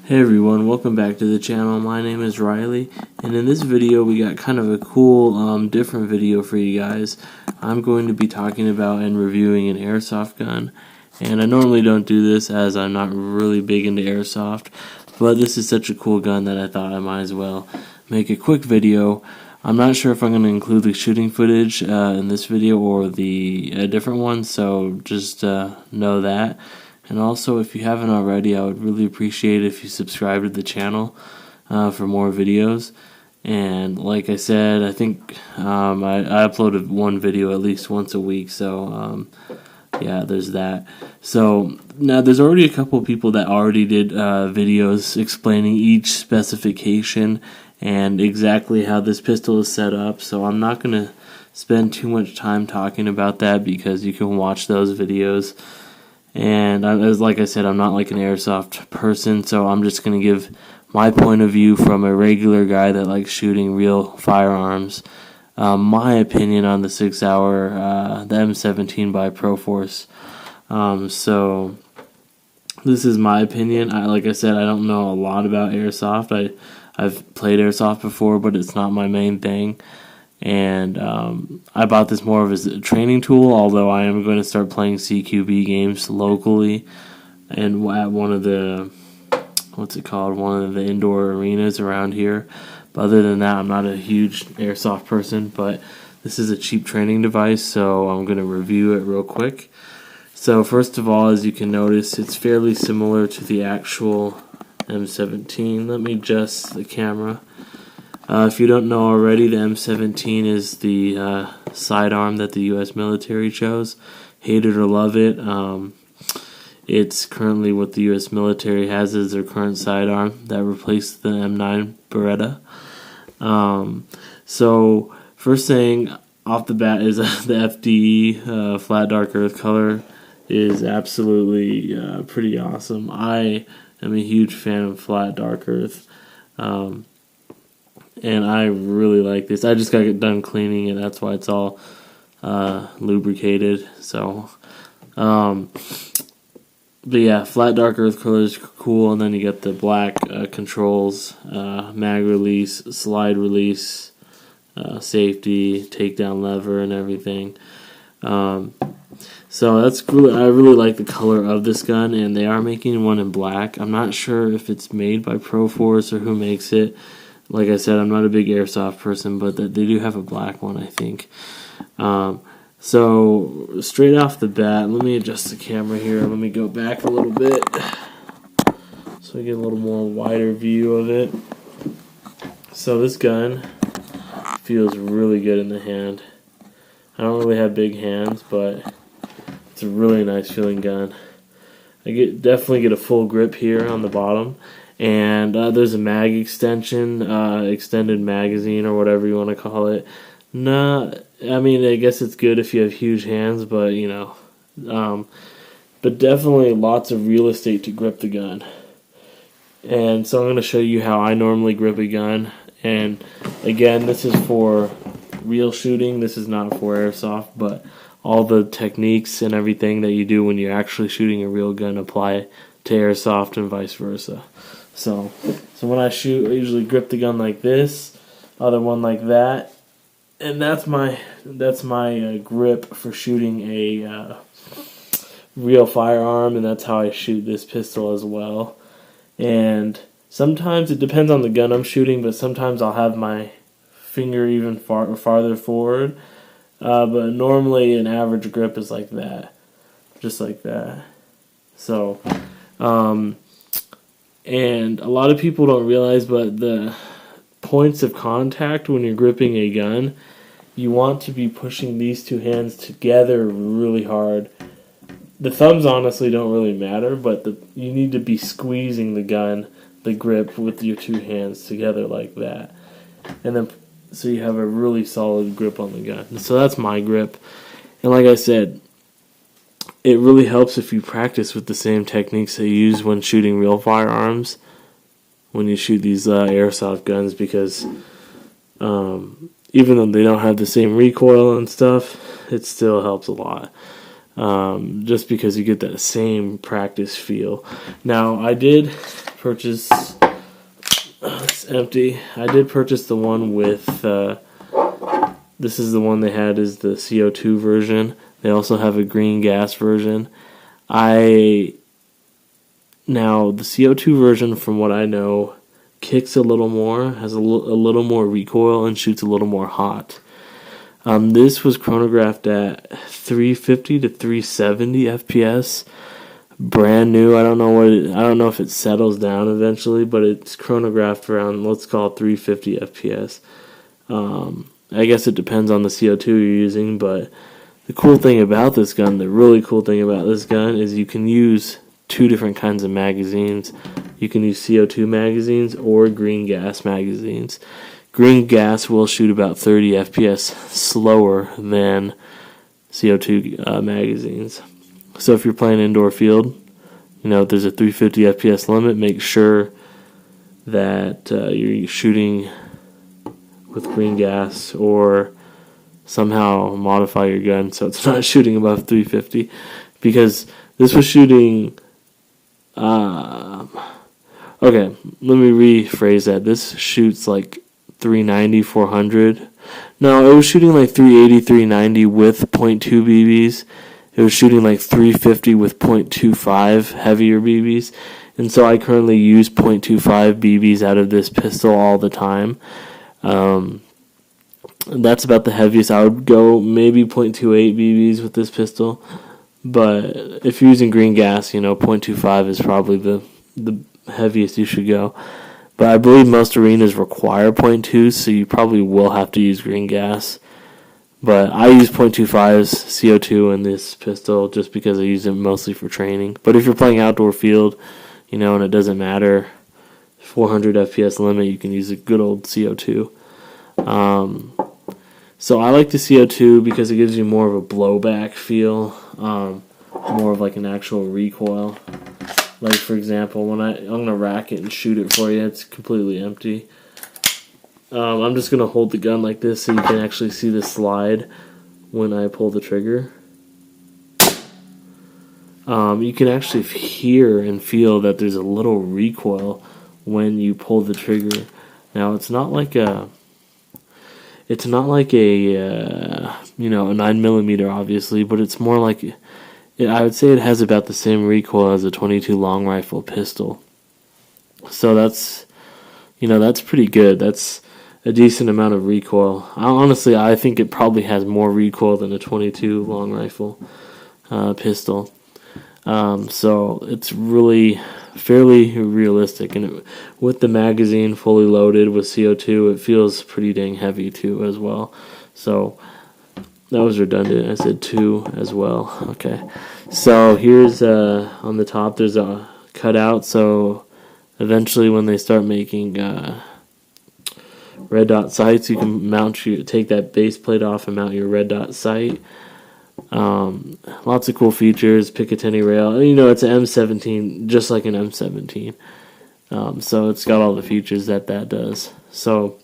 Hey everyone, welcome back to the channel. My name is Riley, and in this video we got kind of a cool different video for you guys. I'm going to be talking about and reviewing an airsoft gun, and I normally don't do this as I'm not really big into airsoft, but this is such a cool gun that I thought I might as well make a quick video. I'm not sure if I'm going to include the shooting footage in this video or a different one, so just know that. And also, if you haven't already, I would really appreciate it if you subscribe to the channel for more videos. And like I said, I think I uploaded one video at least once a week, so yeah, there's that. So now there's already a couple people that already did videos explaining each specification and exactly how this pistol is set up, so I'm not going to spend too much time talking about that because you can watch those videos. And like I said, I'm not like an airsoft person, so I'm just going to give my point of view from a regular guy that likes shooting real firearms. My opinion on the Sig Sauer, the M17 by ProForce. So this is my opinion. Like I said, I don't know a lot about airsoft. I've played airsoft before, but it's not my main thing. And I bought this more of as a training tool, although I am going to start playing CQB games locally and at one of the, one of the indoor arenas around here. But other than that, I'm not a huge airsoft person, but this is a cheap training device, so I'm going to review it real quick. So first of all, as you can notice, it's fairly similar to the actual M17. Let me adjust the camera. If you don't know already, the M17 is the sidearm that the U.S. military chose. Hate it or love it, it's currently what the U.S. military has as their current sidearm that replaced the M9 Beretta. So first thing off the bat is the FDE flat dark earth color is absolutely pretty awesome. I am a huge fan of flat dark earth. And I really like this. I just got done cleaning it. That's why it's all lubricated. So, but yeah, flat dark earth color is cool. And then you get the black controls, mag release, slide release, safety, takedown lever, and everything. So that's really, I really like the color of this gun, and they are making one in black. I'm not sure if it's made by ProForce or who makes it. Like I said, I'm not a big airsoft person, but they do have a black one, I think. So straight off the bat, let me adjust the camera here. Let me go back a little bit so I get a little more wider view of it. So this gun feels really good in the hand. I don't really have big hands, but it's a really nice feeling gun. I definitely get a full grip here on the bottom. And there's a mag extension, extended magazine, or whatever you want to call it. I mean, I guess it's good if you have huge hands, but, you know. But definitely lots of real estate to grip the gun. And so I'm going to show you how I normally grip a gun. And, again, this is for real shooting. This is not for airsoft, but all the techniques and everything that you do when you're actually shooting a real gun apply to airsoft and vice versa. So when I shoot, I usually grip the gun like this, other one like that, and that's my grip for shooting a real firearm, and that's how I shoot this pistol as well. And sometimes it depends on the gun I'm shooting, but sometimes I'll have my finger even farther forward. But normally an average grip is like that, just like that. So. And a lot of people don't realize, but the points of contact when you're gripping a gun, you want to be pushing these two hands together really hard. The thumbs honestly don't really matter, but you need to be squeezing the grip with your two hands together like that. And then, so you have a really solid grip on the gun. So that's my grip. And like I said, it really helps if you practice with the same techniques that you use when shooting real firearms, when you shoot these airsoft guns, because even though they don't have the same recoil and stuff, it still helps a lot. Just because you get that same practice feel. Now, I did purchase. It's empty. I did purchase the one with. This is the one they had, is the CO2 version. They also have a green gas version. Now the CO2 version, from what I know, kicks a little more, has a little more recoil, and shoots a little more hot. This was chronographed at 350 to 370 FPS, brand new. I don't know if it settles down eventually, but it's chronographed around, let's call it 350 FPS. I guess it depends on the CO2 you're using, but the cool thing about this gun, the really cool thing about this gun, is you can use two different kinds of magazines. You can use CO2 magazines or green gas magazines. Green gas will shoot about 30 FPS slower than CO2 magazines. So if you're playing indoor field, there's a 350 FPS limit, make sure that you're shooting with green gas, or somehow modify your gun so it's not shooting above 350, because this was shooting okay, let me rephrase that. This shoots like 390, 400. No, it was shooting like 380, 390 with .2 BBs. It was shooting like 350 with .25 heavier BBs. And so I currently use .25 BBs out of this pistol all the time. That's about the heaviest. I would go maybe .28 BBs with this pistol. But if you're using green gas, .25 is probably the heaviest you should go. But I believe most arenas require .2, so you probably will have to use green gas. But I use .25's CO2 in this pistol just because I use it mostly for training. But if you're playing outdoor field, and it doesn't matter, 400 FPS limit, you can use a good old CO2. So I like the CO2 because it gives you more of a blowback feel, more of like an actual recoil. Like, for example, when I'm going to rack it and shoot it for you, it's completely empty. I'm just going to hold the gun like this so you can actually see the slide when I pull the trigger. You can actually hear and feel that there's a little recoil when you pull the trigger. Now, it's not like a 9mm, obviously, but it's more like, I would say it has about the same recoil as a .22 long rifle pistol. So that's pretty good. That's a decent amount of recoil. I think it probably has more recoil than a .22 long rifle pistol. So it's really fairly realistic, and with the magazine fully loaded with CO2, it feels pretty dang heavy too as well. So that was redundant. I said 2 as well. Okay, so here's on the top there's a cutout, so eventually when they start making red dot sights, you can take that base plate off and mount your red dot sight. Lots of cool features, Picatinny rail. It's an M17, just like an M17. So it's got all the features that does. So,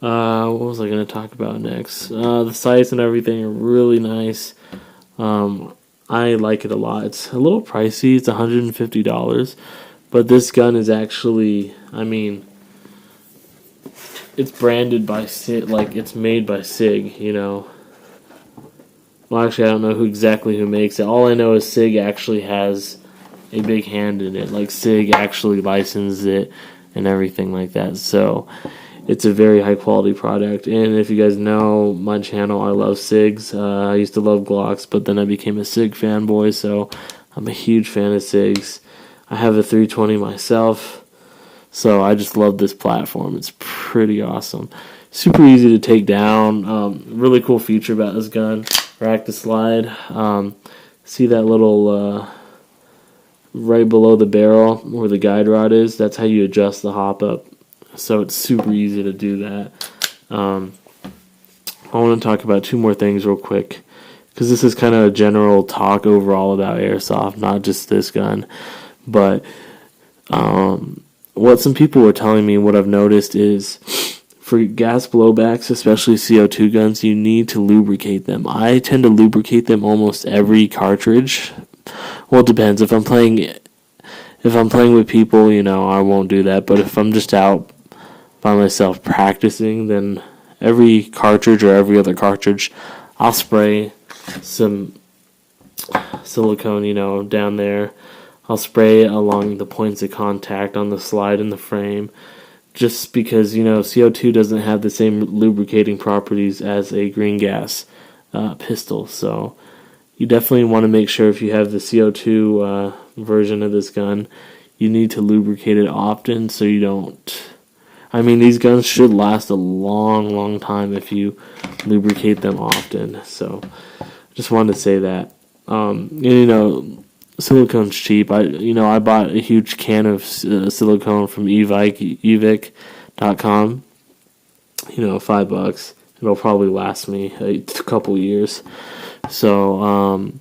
what was I going to talk about next? The sights and everything are really nice. I like it a lot. It's a little pricey. It's $150. But this gun is actually, it's branded by Sig, like it's made by Sig, Well, actually, I don't know who makes it. All I know is Sig actually has a big hand in it. Like, Sig actually licensed it and everything like that. So, it's a very high-quality product. And if you guys know my channel, I love Sigs. I used to love Glocks, but then I became a Sig fanboy, so I'm a huge fan of Sigs. I have a 320 myself, so I just love this platform. It's pretty awesome. Super easy to take down. Really cool feature about this gun. Rack to slide. See that little right below the barrel where the guide rod is? That's how you adjust the hop up. So it's super easy to do that. I want to talk about 2 more things real quick, because this is kind of a general talk overall about Airsoft, not just this gun. But what some people were telling me, what I've noticed is, for gas blowbacks, especially CO2 guns, you need to lubricate them. I tend to lubricate them almost every cartridge. Well, it depends. If If I'm playing with people, I won't do that. But if I'm just out by myself practicing, then every cartridge or every other cartridge, I'll spray some silicone, down there. I'll spray it along the points of contact on the slide in the frame, just because, CO2 doesn't have the same lubricating properties as a green gas pistol. So you definitely want to make sure, if you have the CO2 version of this gun, you need to lubricate it often so you don't... these guns should last a long, long time if you lubricate them often. So just wanted to say that. Silicone's cheap. I bought a huge can of silicone from evic.com. $5. It'll probably last me a couple years. So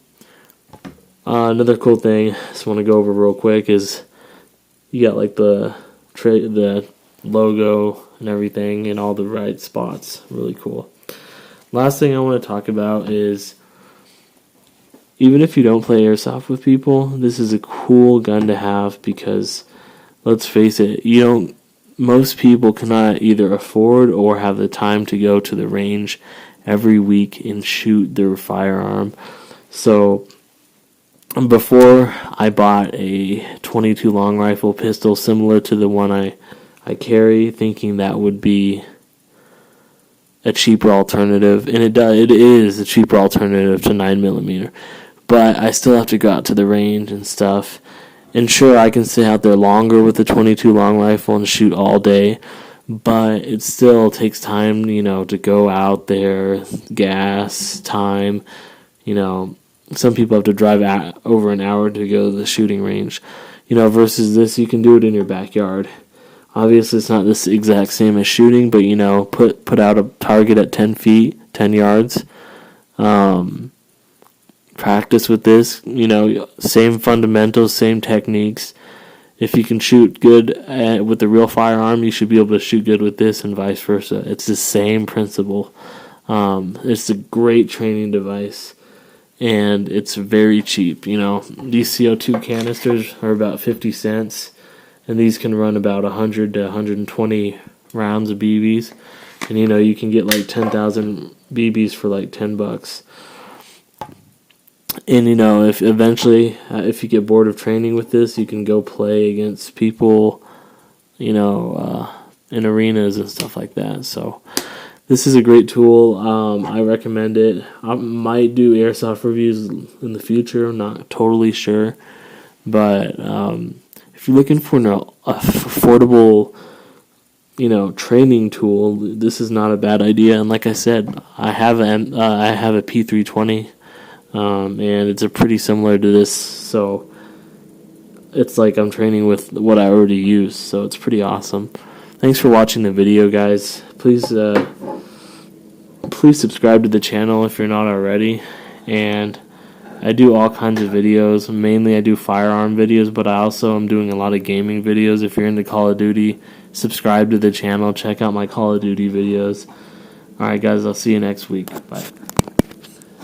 another cool thing I just want to go over real quick is you got like the logo and everything in all the right spots. Really cool. Last thing I want to talk about is, even if you don't play airsoft with people, this is a cool gun to have, because let's face it, most people cannot either afford or have the time to go to the range every week and shoot their firearm. So before I bought a 22 long rifle pistol similar to the one I carry, thinking that would be a cheaper alternative, and it is a cheaper alternative to 9mm. But I still have to go out to the range and stuff. And sure, I can stay out there longer with the 22 long rifle and shoot all day, but it still takes time, to go out there, gas, time. Some people have to drive over an hour to go to the shooting range. Versus this, you can do it in your backyard. Obviously, it's not this exact same as shooting, but, put out a target at 10 feet, 10 yards. Practice with this, same fundamentals, same techniques. If you can shoot good with the real firearm, you should be able to shoot good with this, and vice versa. It's the same principle. It's a great training device, and it's very cheap. These CO2 canisters are about 50 cents, and these can run about 100 to 120 rounds of BBs. And you can get like 10,000 BBs for like $10. And if eventually, if you get bored of training with this, you can go play against people, in arenas and stuff like that. So this is a great tool. I recommend it. I might do airsoft reviews in the future. I'm not totally sure, but if you're looking for an affordable, training tool, this is not a bad idea. And like I said, I have a P320. And it's a pretty similar to this, so it's like I'm training with what I already use, so it's pretty awesome. Thanks for watching the video, guys. Please subscribe to the channel if you're not already. And I do all kinds of videos. Mainly I do firearm videos, but I also am doing a lot of gaming videos. If you're into Call of Duty, subscribe to the channel. Check out my Call of Duty videos. Alright guys, I'll see you next week. Bye.